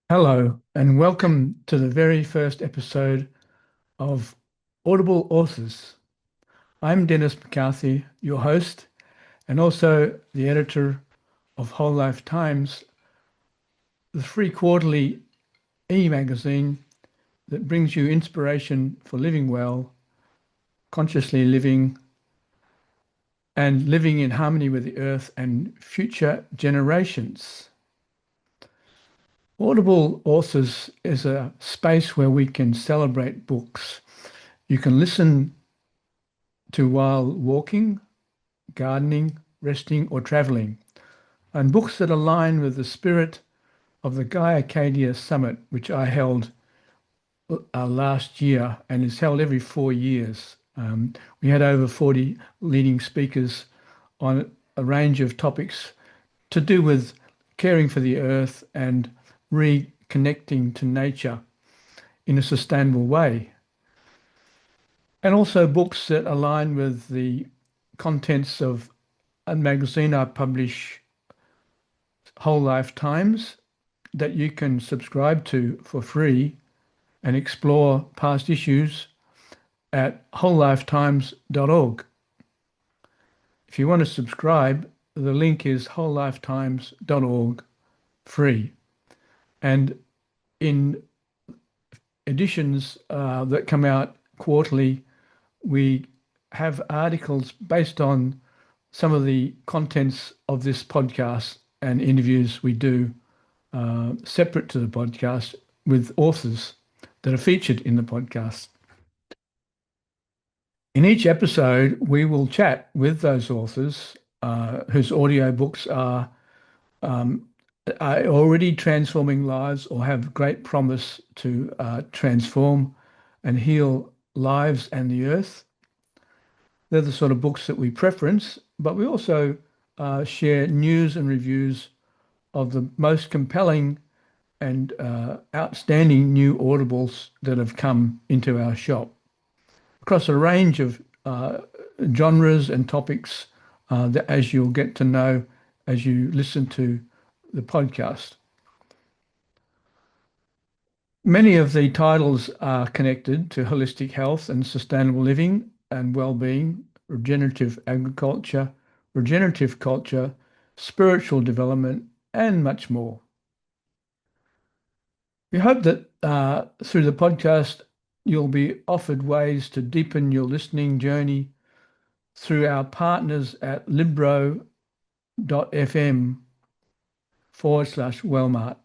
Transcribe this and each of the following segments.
Hello, and welcome to the very first episode of Audible Authors. I'm Denis McCarthy, your host, and also the editor of Whole Life Times, the free quarterly e-magazine that brings you inspiration for living well, consciously living, and living in harmony with the earth and future generations. Audible Authors is a space where we can celebrate books. You can listen to while walking, gardening, resting, or traveling, and books that align with the spirit of the Gaia Summit, which I held last year and is held every 4 years. We had over 40 leading speakers on a range of topics to do with caring for the earth and reconnecting to nature in a sustainable way. And also books that align with the contents of a magazine I publish, Whole Life Times, that you can subscribe to for free and explore past issues at wholelifetimes.org. If you want to subscribe, the link is wholelifetimes.org free. And in editions that come out quarterly, we have articles based on some of the contents of this podcast and interviews we do separate to the podcast with authors that are featured in the podcast. In each episode, we will chat with those authors whose audiobooks are already transforming lives or have great promise to transform and heal lives and the earth. They're the sort of books that we preference, but we also share news and reviews of the most compelling and outstanding new audibles that have come into our shop across a range of genres and topics that as you'll get to know as you listen to the podcast. Many of the titles are connected to holistic health and sustainable living and well-being, regenerative agriculture, regenerative culture, spiritual development, and much more. We hope that through the podcast, you'll be offered ways to deepen your listening journey through our partners at libro.fm/Wellemart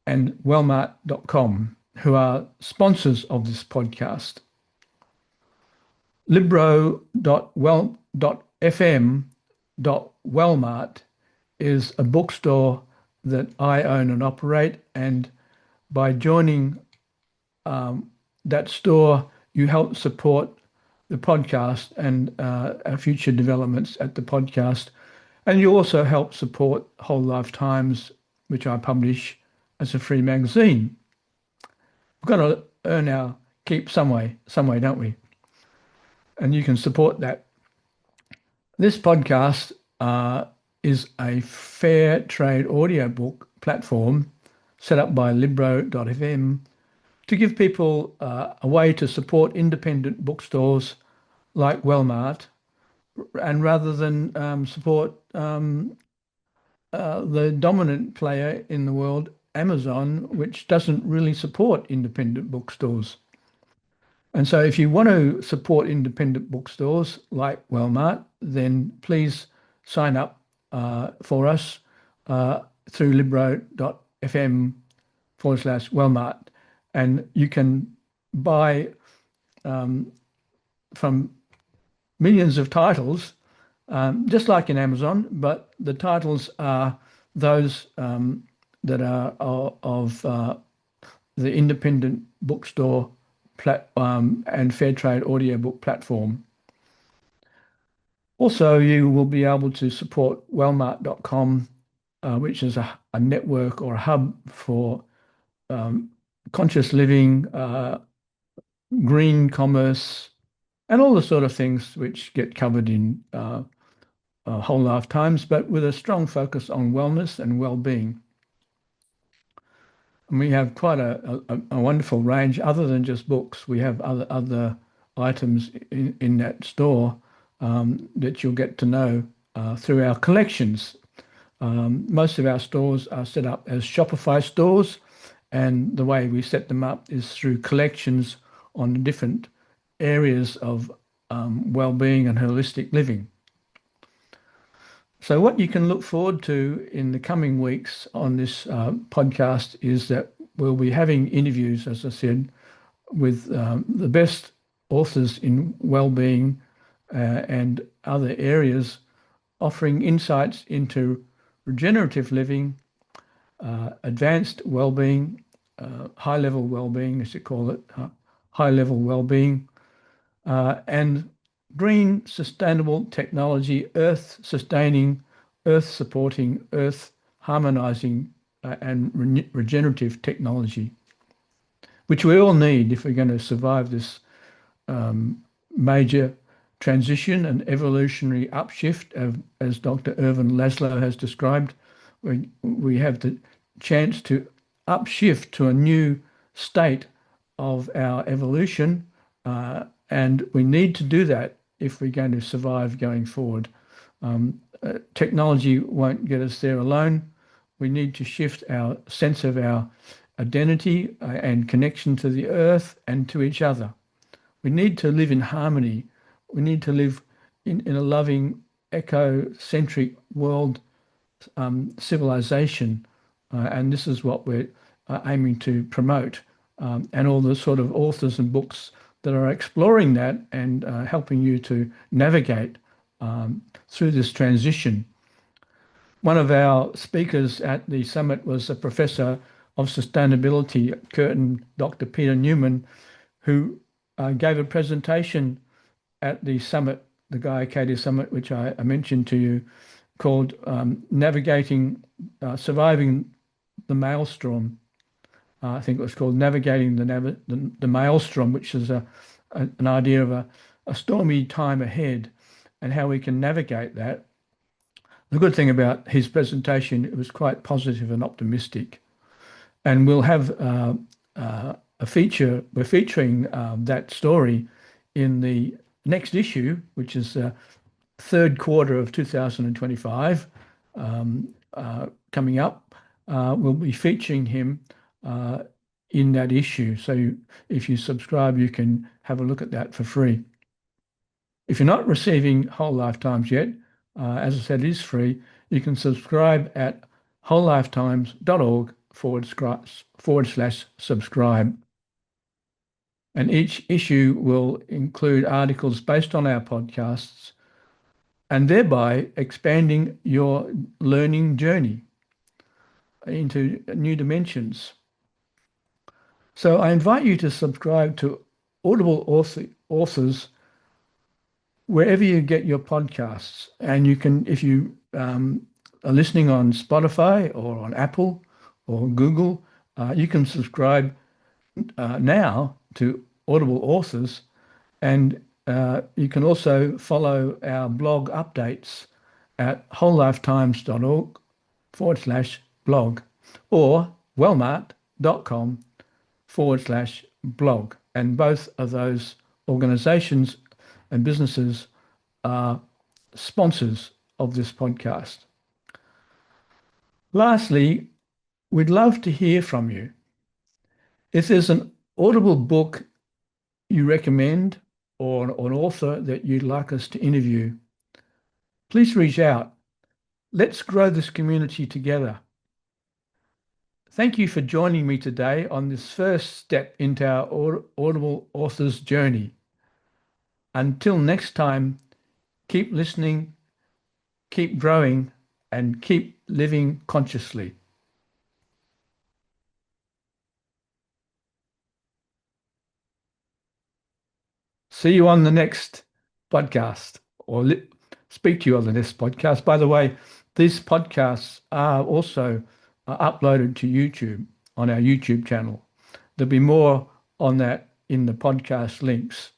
and Wellemart.com, who are sponsors of this podcast. Libro.fm.Wellemart is a bookstore that I own and operate, and by joining that store, you help support the podcast and our future developments at the podcast. And you also help support Whole Life Times, which I publish as a free magazine. We've got to earn our keep some way, don't we? And you can support that. This podcast is a fair trade audiobook platform set up by libro.fm to give people a way to support independent bookstores like Wellemart, and rather than support the dominant player in the world, Amazon, which doesn't really support independent bookstores. And so if you want to support independent bookstores like Wellemart, then please sign up for us through libro.fm/Wellemart. And you can buy from millions of titles, just like in Amazon, but the titles are those that are of the independent bookstore and fair trade audiobook platform. Also, you will be able to support Wellemart.com, which is a network or a hub for conscious living, green commerce, and all the sort of things which get covered in Whole Life Times, but with a strong focus on wellness and well-being. And we have quite a wonderful range. Other than just books, we have other items in that store that you'll get to know through our collections. Most of our stores are set up as Shopify stores, and the way we set them up is through collections on different areas of well-being and holistic living. So, what you can look forward to in the coming weeks on this podcast is that we'll be having interviews, as I said, with the best authors in well-being and other areas, offering insights into regenerative living, advanced well-being, high-level well-being, as you call it, high-level well-being, and green, sustainable technology, earth sustaining, earth supporting, earth harmonizing, and regenerative technology, which we all need if we're going to survive this major transition and evolutionary upshift, as Dr. Irvin Laszlo has described. We have the chance to upshift to a new state of our evolution, and we need to do that if we're going to survive going forward. Technology won't get us there alone. We need to shift our sense of our identity and connection to the earth and to each other. We need to live in harmony. We need to live in a loving, eco-centric world civilization. And this is what we're aiming to promote. And all the sort of authors and books that are exploring that and helping you to navigate through this transition. One of our speakers at the summit was a professor of sustainability at Curtin, Dr. Peter Newman, who gave a presentation at the summit, the Gaia Summit, which I mentioned to you, called Navigating, Surviving the Maelstrom. I think it was called Navigating the Maelstrom, which is an idea of a stormy time ahead and how we can navigate that. The good thing about his presentation, it was quite positive and optimistic. And we'll have a feature, we're featuring that story in the next issue, which is third quarter of 2025, coming up. We'll be featuring him in that issue. So if you subscribe, you can have a look at that for free. If you're not receiving Whole Lifetimes yet, as I said, it is free. You can subscribe at wholelifetimes.org/subscribe. And each issue will include articles based on our podcasts and thereby expanding your learning journey into new dimensions. So I invite you to subscribe to Audible Authors wherever you get your podcasts. And you can, if you are listening on Spotify or on Apple or Google, you can subscribe now to Audible Authors, and you can also follow our blog updates at wholelifetimes.org/blog or wellemart.com/blog. And both of those organizations and businesses are sponsors of this podcast. Lastly, we'd love to hear from you. If there's an Audible book you recommend or an author that you'd like us to interview, please reach out. Let's grow this community together. Thank you for joining me today on this first step into our Audible Authors journey. Until next time, keep listening, keep growing, and keep living consciously. See you on the next podcast, or speak to you on the next podcast. By the way, these podcasts are also uploaded to YouTube on our YouTube channel. There'll be more on that in the podcast links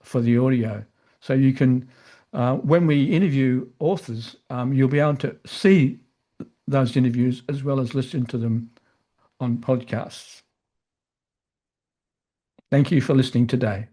for the audio. So you can, when we interview authors, you'll be able to see those interviews as well as listen to them on podcasts. Thank you for listening today.